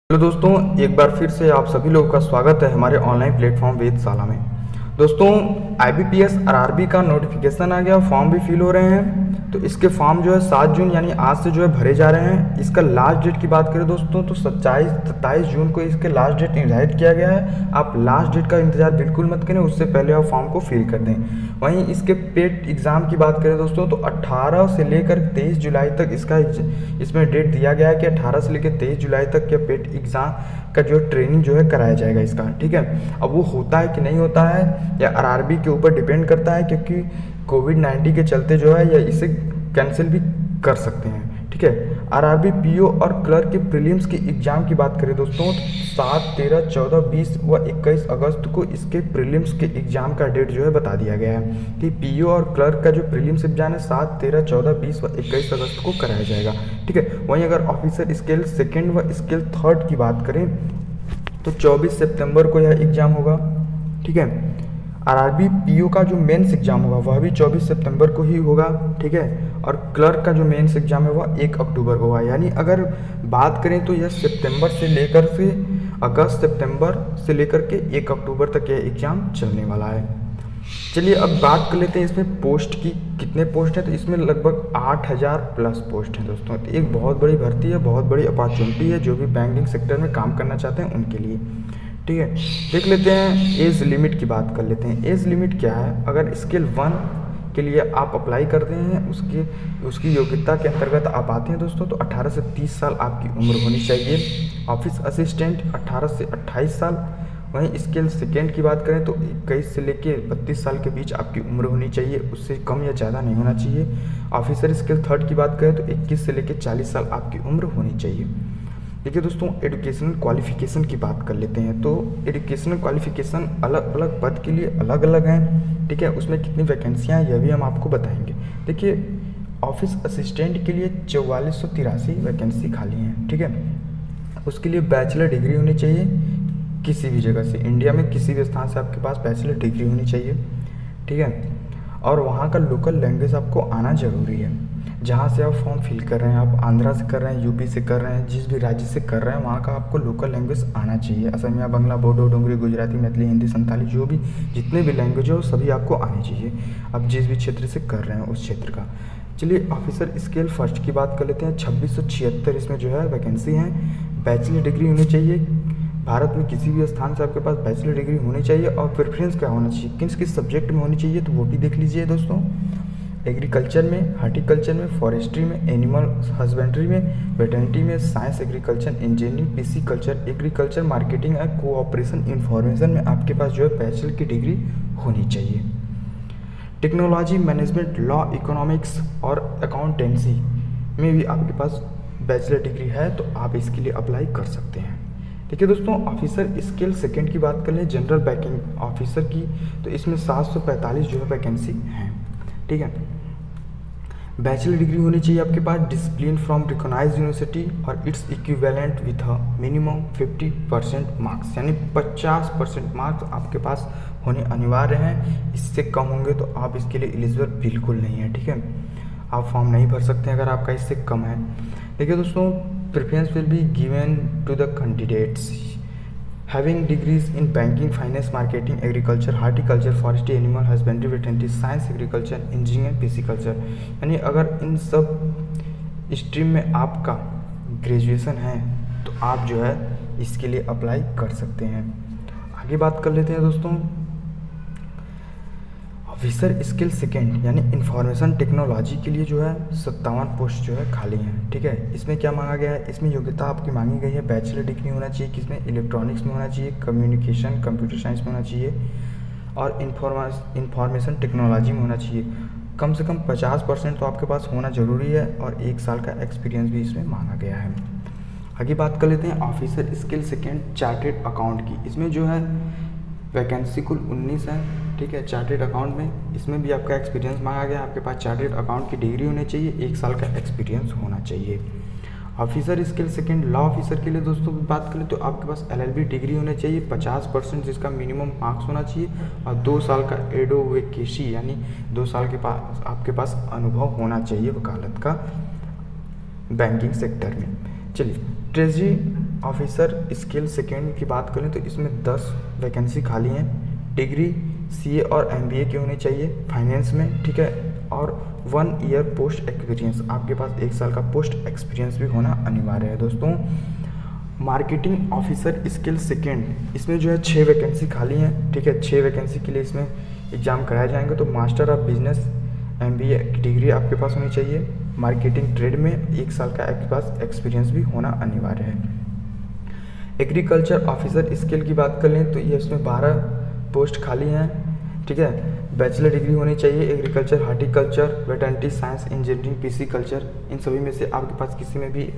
Hello दोस्तों, एक बार फिर से आप सभी लोगों का स्वागत है हमारे ऑनलाइन प्लेटफॉर्म वेदशाला में। दोस्तों, आईबीपीएस आरआरबी का नोटिफिकेशन आ गया, फॉर्म भी फिल हो रहे हैं। तो इसके फॉर्म जो है 7 जून यानी आज से जो है भरे जा रहे हैं। इसका लास्ट डेट की बात करें दोस्तों तो 27 जून को इसके लास्ट डेट निर्धारित किया गया है। आप लास्ट डेट का इंतजार बिल्कुल मत करें, उससे पहले आप फॉर्म को फिल कर दें। वहीं इसके पेड एग्ज़ाम की बात करें दोस्तों तो 18 से लेकर 23 जुलाई तक इसमें डेट दिया गया है कि 18 से लेकर 23 जुलाई तक के पेड एग्ज़ाम का जो ट्रेनिंग जो है कराया जाएगा इसका। ठीक है, अब वो होता है कि नहीं होता है या आरआरबी के ऊपर डिपेंड करता है, क्योंकि कोविड-19 के चलते जो है या इसे कैंसिल भी कर सकते हैं। ठीक है, आरआरबी पीओ और क्लर्क के प्रीलिम्स की एग्ज़ाम की बात करें दोस्तों तो 7, 13, 14, 20 व 21 अगस्त को इसके प्रीलिम्स के एग्ज़ाम का डेट जो है बता दिया गया है कि पीओ और क्लर्क का जो प्रीलिम्स एग्जाम है 7, 13, 14, 20 व 21 अगस्त को कराया जाएगा। ठीक है, वहीं अगर ऑफिसर स्केल 2 व स्केल 3 की बात करें तो 24 सितंबर को यह एग्ज़ाम होगा। ठीक है, आरआरबी पीओ का जो मेंस एग्ज़ाम होगा वह भी 24 सितंबर को ही होगा। ठीक है, और क्लर्क का जो मेंस एग्ज़ाम है वह 1 अक्टूबर को होगा। यानी अगर बात करें तो यह अगस्त सितंबर से लेकर के 1 अक्टूबर तक यह एग्ज़ाम चलने वाला है। चलिए अब बात कर लेते हैं इसमें पोस्ट की, कितने पोस्ट हैं। तो इसमें लगभग 8000 प्लस पोस्ट हैं दोस्तों। तो एक बहुत बड़ी भर्ती है, बहुत बड़ी अपॉर्चुनिटी है जो भी बैंकिंग सेक्टर में काम करना चाहते हैं उनके लिए। ठीक है, देख लेते हैं एज लिमिट की बात कर लेते हैं। एज लिमिट क्या है, अगर स्केल 1 के लिए आप अप्लाई करते हैं उसकी योग्यता के अंतर्गत आप आते हैं दोस्तों तो 18 से 30 साल आपकी उम्र होनी चाहिए। ऑफिस असिस्टेंट 18 से 28 साल। वहीं स्केल 2 की बात करें तो 21 से लेके 32 साल के बीच आपकी उम्र होनी चाहिए, उससे कम या ज़्यादा नहीं होना चाहिए। ऑफिसर स्केल 3 की बात करें तो 21 से लेके 40 साल आपकी उम्र होनी चाहिए। देखिए दोस्तों, एजुकेशनल क्वालिफ़िकेशन की बात कर लेते हैं। तो एजुकेशनल क्वालिफ़िकेशन अलग अलग पद के लिए अलग अलग हैं। ठीक है, उसमें कितनी वैकेंसियाँ हैं यह भी हम आपको बताएंगे। देखिए, ऑफिस असिस्टेंट के लिए 4483 वैकेंसी खाली हैं। ठीक है, उसके लिए बैचलर डिग्री होनी चाहिए किसी भी जगह से, इंडिया में किसी भी स्थान से आपके पास बैचलर डिग्री होनी चाहिए। ठीक है, और वहाँ का लोकल लैंग्वेज आपको आना ज़रूरी है। जहाँ से आप फॉर्म फिल कर रहे हैं, आप आंध्रा से कर रहे हैं, यूपी से कर रहे हैं, जिस भी राज्य से कर रहे हैं वहाँ का आपको लोकल लैंग्वेज आना चाहिए। असमिया, बंगला, बोडो, डोंगरी, गुजराती, मैथिली, हिंदी, संताली, जो भी जितने भी लैंग्वेज हो सभी आपको आनी चाहिए, आप जिस भी क्षेत्र से कर रहे हैं उस क्षेत्र का। चलिए ऑफिसर स्केल 1 की बात कर लेते हैं। 2676 इसमें जो है वैकेंसी हैं। बैचलर डिग्री होनी चाहिए, भारत में किसी भी स्थान से आपके पास बैचलर डिग्री होनी चाहिए। और प्रेफरेंस क्या होना चाहिए, किस सब्जेक्ट में होनी चाहिए तो वो भी देख लीजिए दोस्तों। एग्रीकल्चर में, हार्टिकल्चर में, फॉरेस्ट्री में, एनिमल हस्बेंड्री में, वेटरनिटी में, science, agriculture, engineering, pisciculture, agriculture, marketing and cooperation information में आपके पास जो है बैचलर की डिग्री होनी चाहिए। टेक्नोलॉजी, मैनेजमेंट, लॉ, इकोनॉमिक्स और अकाउंटेंसी में भी आपके पास बैचलर डिग्री है तो आप इसके लिए अप्लाई कर सकते हैं। ठीक है दोस्तों, ऑफिसर स्केल 2 की बात कर लें, जनरल बैंकिंग ऑफिसर की, तो इसमें 745 जो है वैकेंसी हैं। ठीक है, बैचलर डिग्री होनी चाहिए आपके पास, डिसिप्लिन फ्रॉम रिकॉग्नाइज्ड यूनिवर्सिटी और its equivalent with a minimum 50% marks, यानी 50% मार्क्स आपके पास होने अनिवार्य हैं। इससे कम होंगे तो आप इसके लिए एलिजिबल बिल्कुल नहीं है। ठीक है, आप फॉर्म नहीं भर सकते अगर आपका इससे कम है। देखिए दोस्तों, preference will be given to the candidates having degrees in banking, finance, marketing, agriculture, horticulture, forestry, animal husbandry, veterinary, science, agriculture, engineering, pisciculture. यानी अगर इन सब स्ट्रीम में आपका ग्रेजुएशन है तो आप जो है इसके लिए अप्लाई कर सकते हैं। आगे बात कर लेते हैं दोस्तों, ऑफिसर स्किल 2 यानी इंफॉर्मेशन टेक्नोलॉजी के लिए जो है 57 पोस्ट जो है खाली हैं। ठीक है, इसमें क्या मांगा गया है, इसमें योग्यता आपकी मांगी गई है बैचलर डिग्री होना चाहिए, किसमें, इलेक्ट्रॉनिक्स में होना चाहिए, कम्युनिकेशन, कंप्यूटर साइंस में होना चाहिए और इंफॉर्मेशन टेक्नोलॉजी में होना चाहिए। कम से कम 50% तो आपके पास होना ज़रूरी है और 1 साल का एक्सपीरियंस भी इसमें मांगा गया है। आगे बात कर लेते हैं ऑफिसर स्किल 2 चार्टेड अकाउंट की। इसमें जो है वैकेंसी कुल 19 है। ठीक है, चार्टेड अकाउंट में इसमें भी आपका एक्सपीरियंस मांगा गया, आपके पास चार्टेड अकाउंट की डिग्री होनी चाहिए, 1 साल का एक्सपीरियंस होना चाहिए। ऑफिसर स्किल 2 लॉ ऑफिसर के लिए दोस्तों बात करें तो आपके पास LLB डिग्री होनी चाहिए, 50% जिसका मिनिमम मार्क्स होना चाहिए और 2 साल का एडवोकेसी यानी 2 साल के पास आपके पास अनुभव होना चाहिए वकालत का बैंकिंग सेक्टर में। चलिए, ट्रेजरी ऑफिसर स्किल सेकेंड की बात करें तो इसमें 10 वैकेंसी खाली हैं। डिग्री सीए और एमबीए की होनी चाहिए फाइनेंस में, ठीक है। और 1 ईयर पोस्ट एक्सपीरियंस, आपके पास 1 साल का पोस्ट एक्सपीरियंस भी होना अनिवार्य है दोस्तों। मार्केटिंग ऑफिसर स्किल सेकेंड, इसमें जो है 6 वैकेंसी खाली हैं, ठीक है। 6 वैकेंसी के लिए इसमें एग्ज़ाम कराए जाएंगे। तो मास्टर ऑफ बिजनेस एमबीए की डिग्री आपके पास होनी चाहिए। मार्केटिंग ट्रेड में 1 साल का आपके पास एक्सपीरियंस भी होना अनिवार्य है। एग्रीकल्चर ऑफिसर स्किल की बात कर लें तो ये इसमें 12 पोस्ट खाली हैं, ठीक है। बैचलर डिग्री होनी चाहिए agriculture, horticulture, veterinary science, engineering, pisciculture, इन सभी में से आपके पास किसी में भी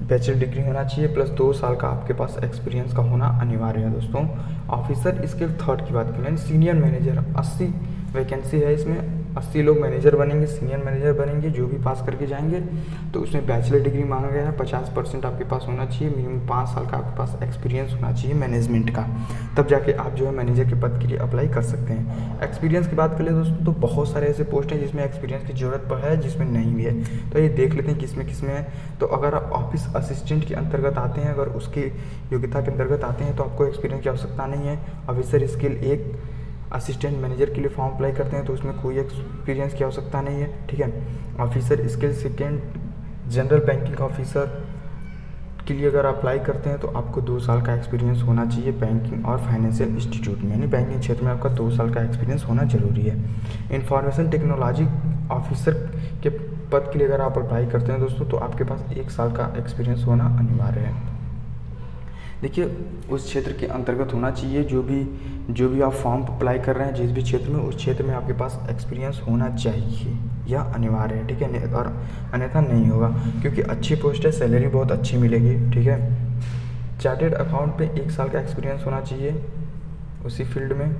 बैचलर डिग्री होना चाहिए प्लस 2 साल का आपके पास एक्सपीरियंस का होना अनिवार्य है दोस्तों। ऑफिसर स्किल थर्ड की बात करें, सीनियर मैनेजर 80 वैकेंसी है, इसमें 80 लोग मैनेजर बनेंगे, सीनियर मैनेजर बनेंगे जो भी पास करके जाएंगे। तो उसमें बैचलर डिग्री मांगा गया है, 50% आपके पास होना चाहिए, मिनिमम 5 साल का आपके पास एक्सपीरियंस होना चाहिए मैनेजमेंट का, तब जाके आप जो है मैनेजर के पद के लिए अप्लाई कर सकते हैं। एक्सपीरियंस की बात करें दोस्तों तो बहुत सारे ऐसे पोस्ट हैं जिसमें एक्सपीरियंस की ज़रूरत है, जिसमें नहीं भी है। तो ये देख लेते हैं किसमें किसमें है। तो अगर आप ऑफिस असिस्टेंट के अंतर्गत आते हैं, अगर उसकी योग्यता के अंतर्गत आते हैं तो आपको एक्सपीरियंस की आवश्यकता नहीं है। ऑफिसर स्किल 1 असिस्टेंट मैनेजर के लिए फॉर्म अप्लाई करते हैं तो उसमें कोई एक्सपीरियंस की आवश्यकता नहीं है, ठीक है। Officer skill second general banking officer के लिए अगर अप्लाई करते हैं तो आपको 2 साल का एक्सपीरियंस होना चाहिए बैंकिंग और फाइनेंशियल इंस्टीट्यूट में, यानी बैंकिंग क्षेत्र में आपका 2 साल का एक्सपीरियंस होना जरूरी है। इंफॉर्मेशन टेक्नोलॉजी ऑफिसर के पद के लिए अगर आप अप्लाई करते हैं दोस्तों तो आपके पास 1 साल का एक्सपीरियंस होना अनिवार्य है। देखिए उस क्षेत्र के अंतर्गत होना चाहिए, जो भी आप फॉर्म अप्लाई कर रहे हैं जिस भी क्षेत्र में, उस क्षेत्र में आपके पास एक्सपीरियंस होना चाहिए, यह अनिवार्य है, ठीक है। और अन्यथा नहीं होगा क्योंकि अच्छी पोस्ट है, सैलरी बहुत अच्छी मिलेगी, ठीक है। चार्टेड अकाउंट पे 1 साल का एक्सपीरियंस होना चाहिए उसी फील्ड में।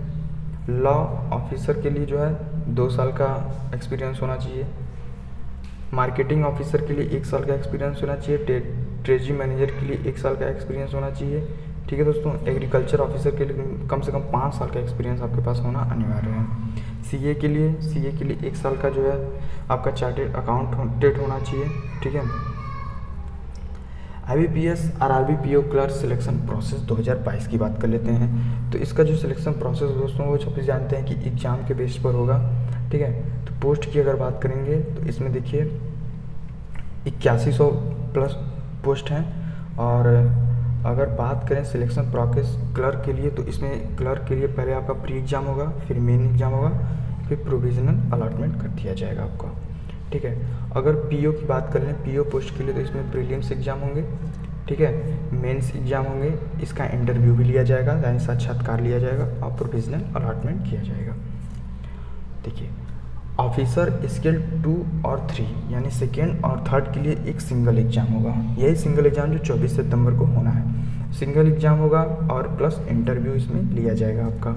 लॉ ऑफिसर के लिए जो है 2 साल का एक्सपीरियंस होना चाहिए। मार्केटिंग ऑफिसर के लिए 1 साल का एक्सपीरियंस होना चाहिए। ट्रेजरी मैनेजर के लिए 1 साल का एक्सपीरियंस होना चाहिए, ठीक है दोस्तों। एग्रीकल्चर ऑफिसर के लिए कम से कम 5 साल का एक्सपीरियंस आपके पास होना अनिवार्य है। सीए के लिए 1 साल का जो है आपका चार्टेड अकाउंटेंट होना चाहिए, ठीक है। IBPS RRB PO clerk selection process 2022 की बात कर लेते हैं। तो इसका जो सिलेक्शन प्रोसेस दोस्तों वो सभी जानते हैं कि एग्ज़ाम के बेस पर होगा, ठीक है। तो पोस्ट की अगर बात करेंगे तो इसमें देखिए 8100 प्लस पोस्ट हैं। और अगर बात करें सिलेक्शन प्रोसेस क्लर्क के लिए तो इसमें क्लर्क के लिए पहले आपका प्री एग्ज़ाम होगा, फिर मेन एग्ज़ाम होगा, फिर प्रोविजनल अलॉटमेंट कर दिया जाएगा आपका, ठीक है। अगर पीओ की बात कर लें, पीओ पोस्ट के लिए तो इसमें प्रीलिम्स एग्ज़ाम होंगे, ठीक है, मेंस एग्ज़ाम होंगे, इसका इंटरव्यू भी लिया जाएगा यानी साक्षात्कार लिया जाएगा और प्रोविजनल अलॉटमेंट किया जाएगा। देखिए ऑफिसर स्किल 2 और 3 यानी सेकेंड और थर्ड के लिए एक सिंगल एग्ज़ाम होगा। यही सिंगल एग्ज़ाम जो 24 सितंबर को होना है, सिंगल एग्ज़ाम होगा और प्लस इंटरव्यू इसमें लिया जाएगा आपका।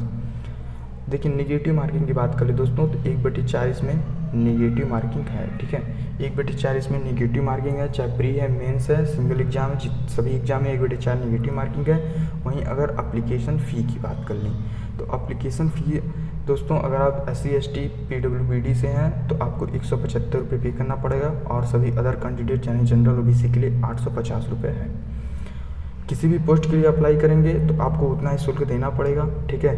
देखिए निगेटिव मार्किंग की बात करें दोस्तों तो 1/4 इसमें निगेटिव मार्किंग है, ठीक है। 1/4 इसमें निगेटिव मार्किंग है, चाहे प्री है, मेंस है, सिंगल एग्ज़ाम है, सभी एग्ज़ाम में 1/4 निगेटिव मार्किंग है। वहीं अगर अप्लीकेशन फ़ी की बात कर लें तो अप्लीकेशन फ़ी दोस्तों अगर आप SC ST PWBD से हैं तो आपको 175 रुपये पे करना पड़ेगा और सभी अदर कैंडिडेट यानी जनरल OBC के लिए 850 रुपये है। किसी भी पोस्ट के लिए अप्लाई करेंगे तो आपको उतना ही शुल्क देना पड़ेगा, ठीक है।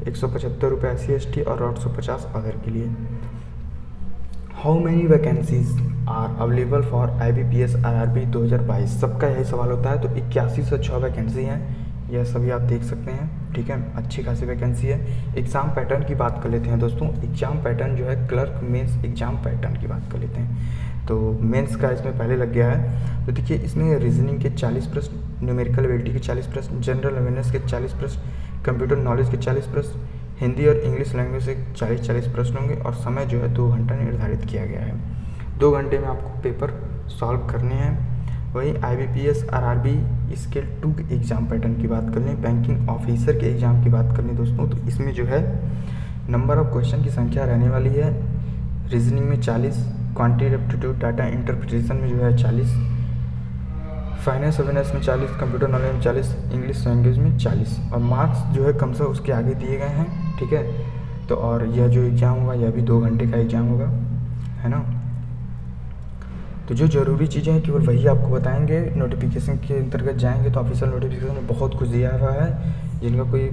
175 रुपये SC ST और 850 अदर के लिए। How many vacancies are available for IBPS RRB 2022, सबका यही सवाल होता है। तो 81 से 6 वैकेंसी हैं, यह सभी आप देख सकते हैं, ठीक है। अच्छी खासी वैकेंसी है। एग्ज़ाम पैटर्न की बात कर लेते हैं दोस्तों। एग्ज़ाम पैटर्न जो है क्लर्क मेंस एग्ज़ाम पैटर्न की बात कर लेते हैं। तो मेंस का इसमें पहले लग गया है। तो देखिए इसमें रीजनिंग के 40 प्रश्न, न्यूमेरिकल एबिलिटी के 40 प्रश्न, जनरल अवेयरनेस के 40 प्रश्न, कंप्यूटर नॉलेज के 40 प्रश्न, हिंदी और इंग्लिश लैंग्वेज से 40 प्रश्न होंगे और समय जो है 2 घंटा निर्धारित किया गया है। 2 घंटे में आपको पेपर सॉल्व करने हैं। वहीं IBPS RRB स्केल 2 के एग्ज़ाम पैटर्न की बात कर लें, बैंकिंग ऑफिसर के एग्ज़ाम की बात कर लें दोस्तों तो इसमें जो है नंबर ऑफ क्वेश्चन की संख्या रहने वाली है। रीजनिंग में 40, क्वांटिटेटिव एप्टीट्यूड डाटा इंटरप्रिटेशन में जो है 40, फाइनेंस अवेयरनेस में 40, कंप्यूटर नॉलेज में 40, इंग्लिश लैंग्वेज में 40 और मार्क्स जो है कम से उसके आगे दिए गए हैं, ठीक है। तो और यह जो एग्ज़ाम होगा यह भी 2 घंटे का एग्ज़ाम होगा, है ना। तो तो जो ज़रूरी चीज़ें हैं केवल वही आपको बताएंगे। नोटिफिकेशन के अंतर्गत जाएंगे तो ऑफिशियल नोटिफिकेशन में बहुत कुछ दिया हुआ है, जिनका कोई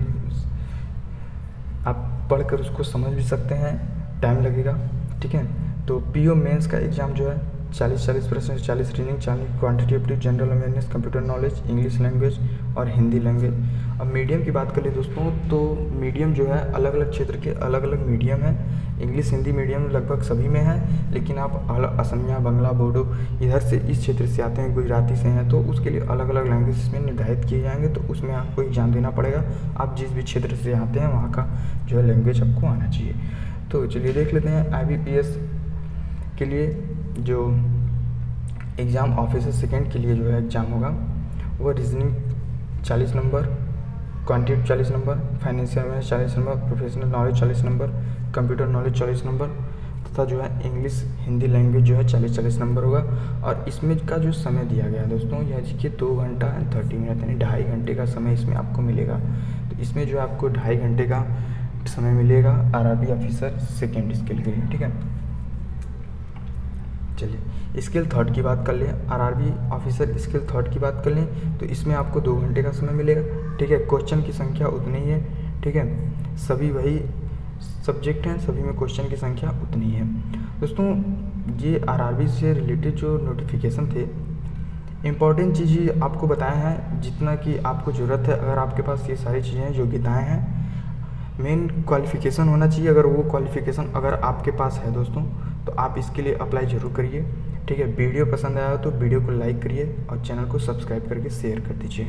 आप पढ़कर उसको समझ भी सकते हैं, टाइम लगेगा, ठीक है। तो पीओ मेंस का एग्ज़ाम जो है 40% 40 reading, 40 quantitative, general awareness, computer knowledge, English language और हिंदी लैंग्वेज। अब मीडियम की बात करें दोस्तों, तो मीडियम जो है अलग अलग क्षेत्र के अलग अलग मीडियम है। इंग्लिश हिंदी मीडियम लगभग सभी में है, लेकिन आप असमिया, बंगला, बोडो इधर से इस क्षेत्र से आते हैं, गुजराती से हैं, तो उसके लिए अलग अलग लैंग्वेज में निर्धारित किए जाएंगे, तो उसमें आपको एग्ज़ाम देना पड़ेगा। आप जिस भी क्षेत्र से आते हैं वहाँ का जो है लैंग्वेज आपको आना चाहिए। तो चलिए देख लेते हैं IBPS के लिए जो एग्ज़ाम ऑफिसर सेकेंड के लिए जो है एग्ज़ाम होगा, वो reasoning 40 number, quantity 40 number, financial awareness 40 number, professional knowledge 40 number, computer knowledge 40 number तथा जो है इंग्लिश हिंदी लैंग्वेज जो है 40 नंबर होगा। और इसमें का जो समय दिया गया है दोस्तों, यह देखिए 2 घंटा 30 मिनट यानी 2.5 घंटे का समय इसमें आपको मिलेगा। तो इसमें जो आपको 2.5 घंटे का समय मिलेगा RRB ऑफिसर सेकेंड स्किल के लिए, ठीक है। चलिए स्किल थर्ड की बात कर लें, RRB ऑफिसर स्किल थर्ड की बात कर लें तो इसमें आपको 2 घंटे का समय मिलेगा, ठीक है। क्वेश्चन की संख्या उतनी ही है, ठीक है। सभी वही सब्जेक्ट हैं, सभी में क्वेश्चन की संख्या उतनी है। दोस्तों ये RRB से रिलेटेड जो नोटिफिकेशन थे, इम्पॉर्टेंट चीज़ आपको बताए हैं जितना कि आपको ज़रूरत है। अगर आपके पास ये सारी चीज़ें योग्यताएँ हैं, मेन क्वालिफ़िकेशन होना चाहिए, अगर वो क्वालिफ़िकेशन अगर आपके पास है दोस्तों, तो आप इसके लिए अप्लाई ज़रूर करिए, ठीक है। वीडियो पसंद आया हो तो वीडियो को लाइक करिए और चैनल को सब्सक्राइब करके शेयर कर दीजिए।